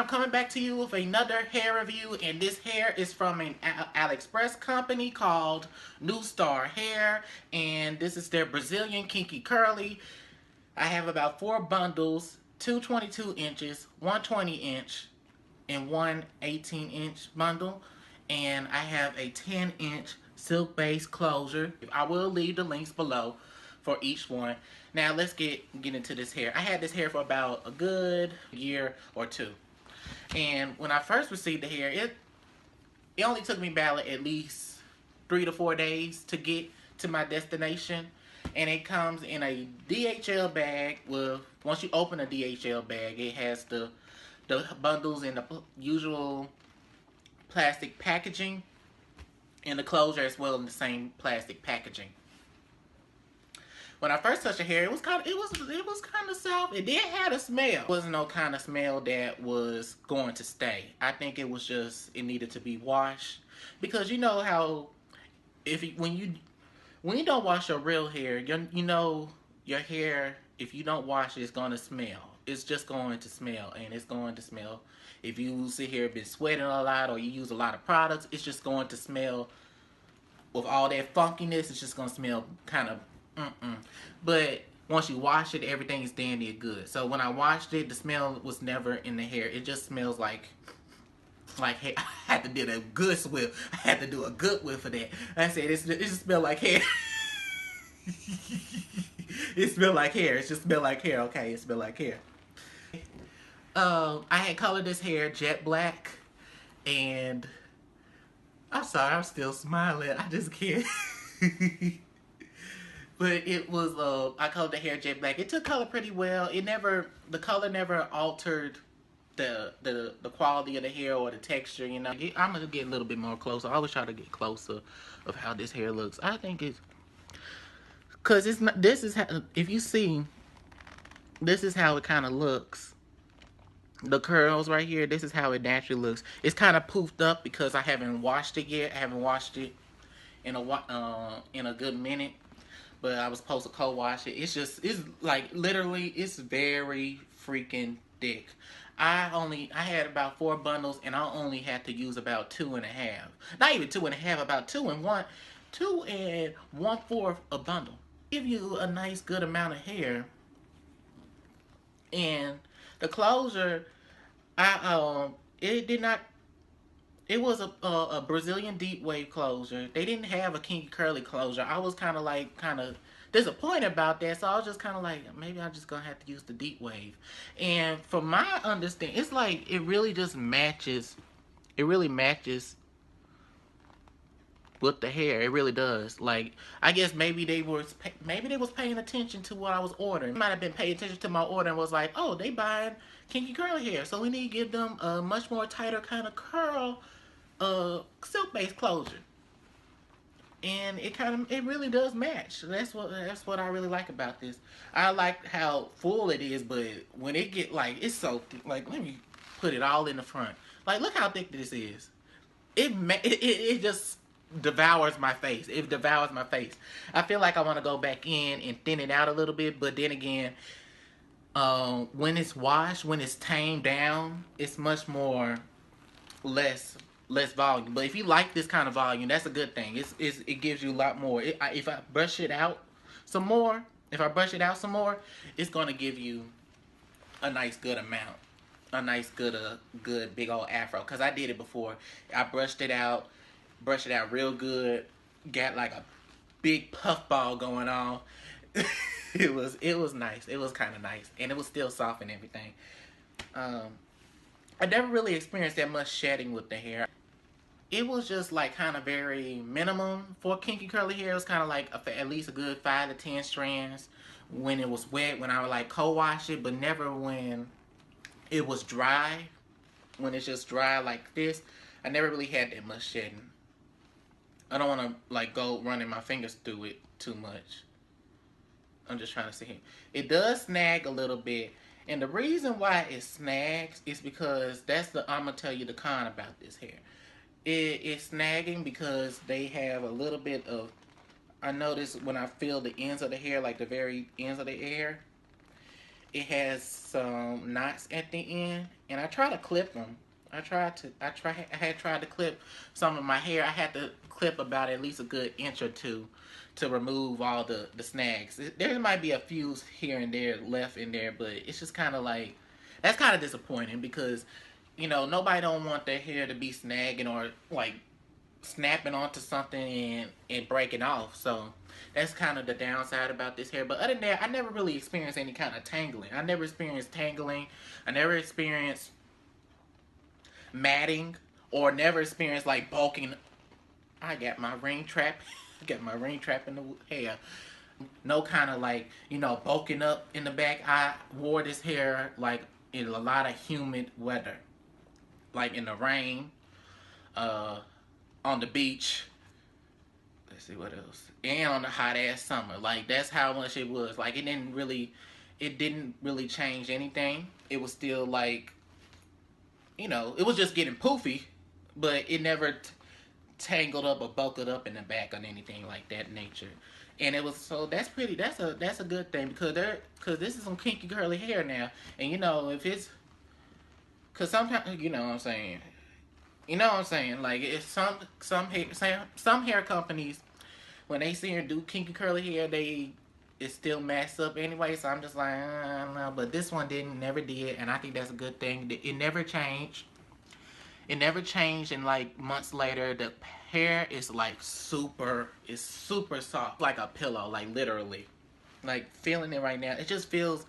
I'm coming back to you with another hair review, and this hair is from an AliExpress company called New Star Hair, and this is their Brazilian Kinky Curly. I have about 4 bundles, two 22 inches, one 20 inch, and one 18-inch bundle, and I have a 10-inch silk-based closure. I will leave the links below for each one. Now let's get into this hair. I had this hair for about a good year or two, and when I first received the hair, it only took me about at least 3 to 4 days to get to my destination. And it comes in a DHL bag with, once you open a DHL bag, it has the bundles in the usual plastic packaging, and the closure as well in the same plastic packaging. When I first touched the hair, it was kind of soft. It did have a smell. It wasn't no kind of smell that was going to stay. I think it was just, it needed to be washed, because you know how when you don't wash your real hair, you know your hair, if you don't wash it, it's going to smell. It's just going to smell, and it's going to smell. If you sit here been sweating a lot, or you use a lot of products, it's just going to smell, with all that funkiness, it's just going to smell kind of But once you wash it, everything is dandy and good. So when I washed it, the smell was never in the hair. It just smells like hair. I had to do a good whiff. I had to do a good whiff for that. I said, it just smelled like hair. It smelled like hair. It just smelled like hair. Okay, it smelled like hair. I had colored this hair jet black, and I'm sorry, I'm still smiling. I just can't. But it was, I colored the hair jet black. It took color pretty well. The color never altered the quality of the hair or the texture, you know. I'm gonna get a little bit more closer. I always try to get closer of how this hair looks. I think it's, cause it's not, this is how, if you see, this is how it kind of looks. The curls right here, this is how it naturally looks. It's kind of poofed up because I haven't washed it yet. I haven't washed it in a good minute. But I was supposed to co-wash it. It's like literally, it's very freaking thick. I had about 4 bundles, and I only had to use about 2.5. Not even 2.5, about 2 and 1/4 a bundle. Give you a nice good amount of hair. And the closure, it was a Brazilian deep wave closure. They didn't have a Kinky curly closure. I was kind of disappointed about that, so I was just kind of like, maybe I'm just gonna have to use the deep wave. And from my understanding, it's like it really just matches. It really matches with the hair. It really does. Like, I guess maybe they was paying attention to what I was ordering. Might have been paying attention to my order and was like, oh, they buying Kinky curly hair, so we need to give them a much more tighter kind of curl silk-based closure. And it really does match. That's what I really like about this. I like how full it is, but when it get like, it's so thick. Like, let me put it all in the front. Like, look how thick this is. It just devours my face. It devours my face. I feel like I want to go back in and thin it out a little bit, but then again, when it's washed, when it's tamed down, it's much more less volume. But if you like this kind of volume, that's a good thing. It gives you a lot more. If I brush it out some more, it's gonna give you a nice good amount, a nice good big old afro. Cause I did it before. I brushed it out real good. Got like a big puff ball going on. It was nice. It was kind of nice, and it was still soft and everything. I never really experienced that much shedding with the hair. It was just like kind of very minimum for Kinky curly hair. It was kind of like at least a good 5 to 10 strands when it was wet, when I would like co-wash it, but never when it was dry. When it's just dry like this, I never really had that much shedding. I don't want to like go running my fingers through it too much. I'm just trying to see here. It does snag a little bit. And the reason why it snags is because I'm going to tell you the con about this hair. It's snagging because they have a little bit of, I notice when I feel the ends of the hair, like the very ends of the hair, it has some knots at the end, and I try to clip them. I had tried to clip some of my hair. I had to clip about at least a good inch or two to remove all the snags. There might be a few here and there left in there, but it's just kind of like, that's kind of disappointing because, nobody don't want their hair to be snagging or like snapping onto something and breaking off. So that's kind of the downside about this hair. But other than that, I never really experienced any kind of tangling. I never experienced tangling. I never experienced matting or never experienced like bulking. I got my ring trap. I got my ring trap in the hair. No kind of like, bulking up in the back. I wore this hair like in a lot of humid weather. Like in the rain, on the beach. Let's see what else. And on the hot ass summer. Like that's how much it was. Like it didn't really change anything. It was still like, it was just getting poofy, but it never tangled up or bulked up in the back on anything like that nature. And it was, so that's a good thing because this is some kinky curly hair now. And if it's, because sometimes, what I'm saying. Like it's some hair companies, when they see her do kinky curly hair, it still messed up anyway. So I'm just like, I don't know. But this one never did, and I think that's a good thing. It never changed. It never changed, and like months later, the hair is like it's super soft, like a pillow, like literally. Like feeling it right now, it just feels.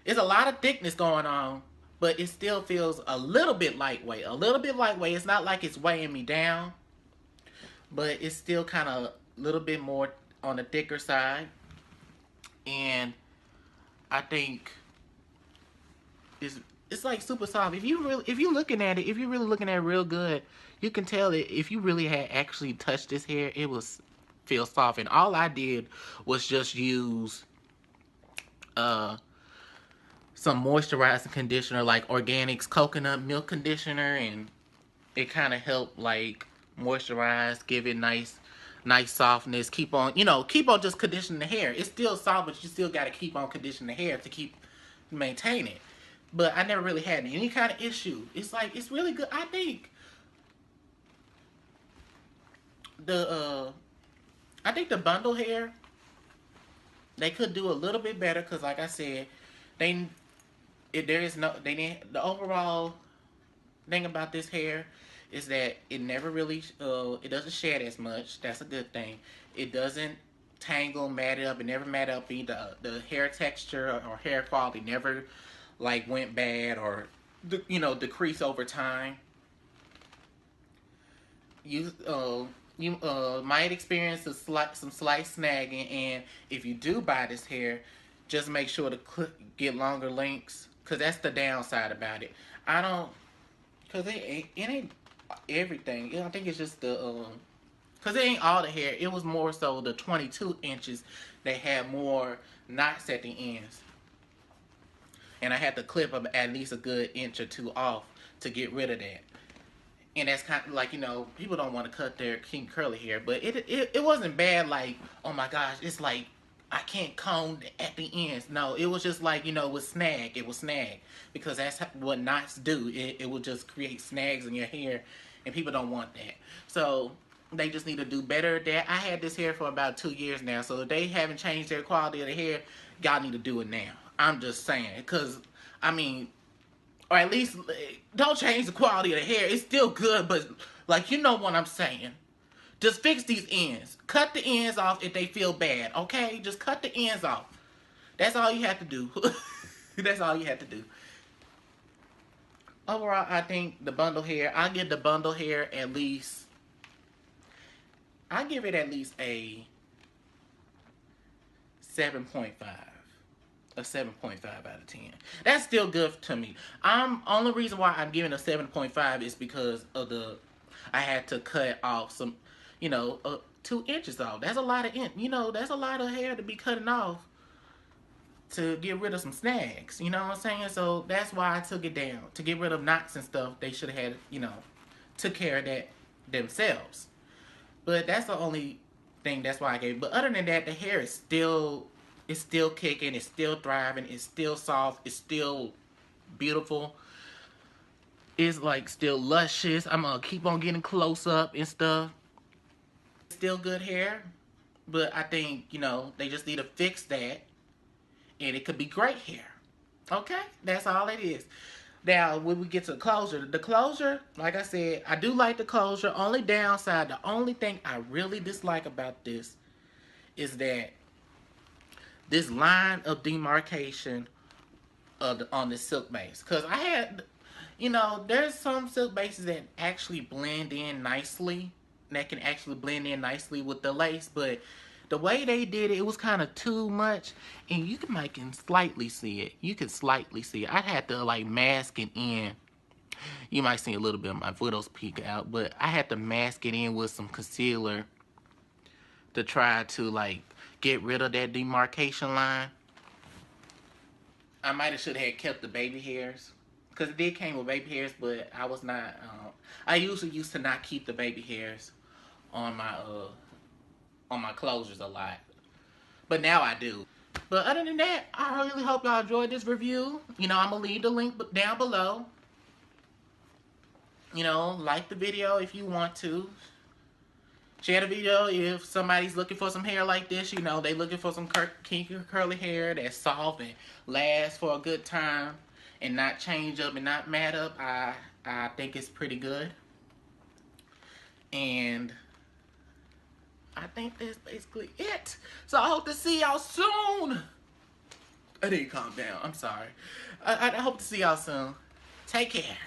It's a lot of thickness going on, but it still feels a little bit lightweight. A little bit lightweight. It's not like it's weighing me down, but it's still kind of a little bit more on the thicker side. And I think it's like super soft. If you're looking at it, if you're really looking at it real good, you can tell that if you really had actually touched this hair, it was feel soft. And all I did was just use some moisturizing conditioner, like Organics coconut milk conditioner, and it kind of helped like moisturize, give it nice softness. Keep on just conditioning the hair. It's still soft, but you still got to keep on conditioning the hair to maintain it. But I never really had any kind of issue. It's like, it's really good. I think the bundle hair, they could do a little bit better because, like I said, the overall thing about this hair is that it never really it doesn't shed as much. That's a good thing. It doesn't tangle, mat it up. It never mat up. The hair texture or hair quality never like went bad or decreased over time. You might experience some slight snagging, and if you do buy this hair, just make sure to get longer lengths, because that's the downside about it. I don't, because it ain't everything. I think it's just the, because it ain't all the hair. It was more so the 22 inches that had more knots at the ends. And I had to clip them at least a good inch or two off to get rid of that. And that's kind of like, people don't want to cut their kinky curly hair, but it wasn't bad like, oh my gosh, it's like I can't comb at the ends. No, it was just like, it was snag. It was snag. Because that's what knots do. It will just create snags in your hair, and people don't want that. So they just need to do better at that. I had this hair for about 2 years now, so if they haven't changed their quality of the hair, y'all need to do it now. I'm just saying, because, or at least don't change the quality of the hair. It's still good, but like, what I'm saying. Just fix these ends. Cut the ends off if they feel bad, okay? Just cut the ends off. That's all you have to do. That's all you have to do. Overall, I think the bundle hair, I give the bundle hair at least, I give it at least a 7.5. A 7.5 out of 10. That's still good to me. Only reason why I'm giving a 7.5 is because of I had to cut off some, 2 inches off. That's a lot of that's a lot of hair to be cutting off to get rid of some snags. You know what I'm saying? So that's why I took it down. To get rid of knots and stuff, they should have had, took care of that themselves. But that's the only thing, that's why I gave it. But other than that, the hair is still It's still kicking, it's still thriving, it's still soft, it's still beautiful. It's like still luscious. I'm gonna keep on getting close up and stuff. Still good hair, but I think, you know, they just need to fix that and it could be great hair. Okay? That's all it is. Now, when we get to the closure, like I said, I do like the closure. Only downside, the only thing I really dislike about this is that this line of demarcation on the silk base. Because I had, you know, there's some silk bases that actually blend in nicely. That can actually blend in nicely with the lace. But the way they did it, it was kind of too much. And you can slightly see it. You can slightly see it. I had to like mask it in. You might see a little bit of my photos peek out. But I had to mask it in with some concealer to try to like get rid of that demarcation line. I might have should have kept the baby hairs, because it did came with baby hairs, but I was not. I usually used to not keep the baby hairs on my closures a lot, but now I do. But other than that, I really hope y'all enjoyed this review. You know, I'm gonna leave the link down below. You know, like the video if you want to. Share the video if somebody's looking for some hair like this. You know, they looking for some kinky curly hair that's soft and lasts for a good time and not change up and not mat up. I think it's pretty good. And I think that's basically it. So I hope to see y'all soon. I didn't calm down. I'm sorry. I hope to see y'all soon. Take care.